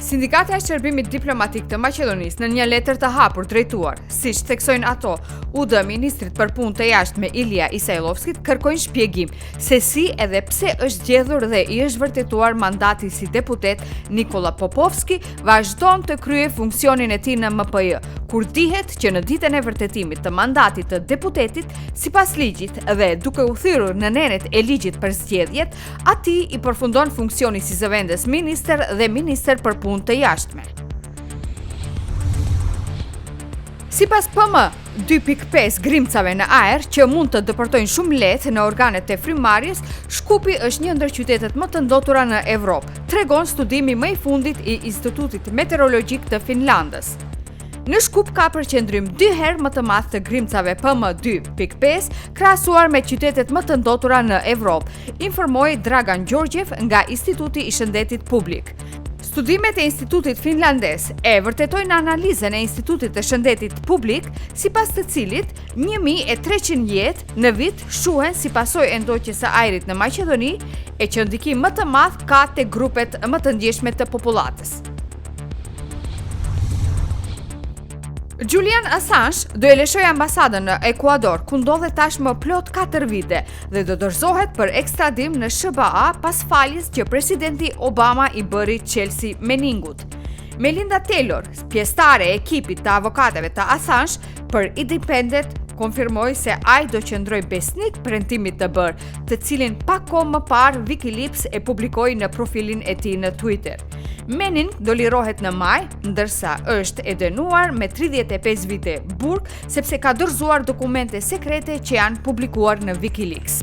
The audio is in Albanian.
Sindikata e Shërbimit Diplomatik të Maqedonisë në një letër të hapur drejtuar, siç theksojnë ato, UD Ministrit për Punë të Jashtme Ilia Isailovskit kërkojnë shpjegim se si edhe pse është zgjedhur dhe i është vërtetuar mandati si deputet, Nikola Popovski vazhdon të kryejë funksionin e tij në MPJ, kur dihet që në ditën e vërtetimit të mandatit të deputetit, sipas ligjit dhe duke u thyrur në nenet e ligjit për zgjedhjet, atij i përfundon funksioni si zëvendës ministër dhe ministër për punë të jashtme. Sipas PM 2.5 grimcave në ajër që mund të dëpërtojnë shumë lehtë në organet e frymëmarrjes, Shkupi është një ndër qytetet më të ndotura në Evropë, tregon studimi më i fundit i Institutit Meteorologjik të Finlandës. Në Shkup ka përqendrim 2 herë më të madh të grimcave PM 2.5 krahasuar me qytetet më të ndotura në Evropë, informoi Dragan Gjorgjev nga Instituti i Shëndetit Publik. Studimet e Institutit Finlandes e vërtetojnë analizën e Institutit të Shëndetit Publik, sipas të cilit 1300 jetë në vit shuhen si pasojë e ndoqjes së ajrit në Maqedoni, e që ndikim më të madh ka te grupet më të ndjeshme të popullatës. Julian Assange do e lëshoj ambasadën në Ekuador, ku ndodhet tashmë plot 4 vite dhe do dorëzohet për ekstradim në SBA pas faljes që presidenti Obama i bëri Chelsea Meningut. Melinda Taylor, pjesëtare e ekipit të avokatëve të Assange për Independent, konfirmoi se ai do qëndroj besnik premtimit të bërë, të cilin pak kohë më parë Wikileaks e publikoi në profilin e tij në Twitter. Mening do lirohet në maj, ndërsa është e dënuar me 35 vite burg sepse ka dorëzuar dokumente sekrete që janë publikuar në Wikileaks.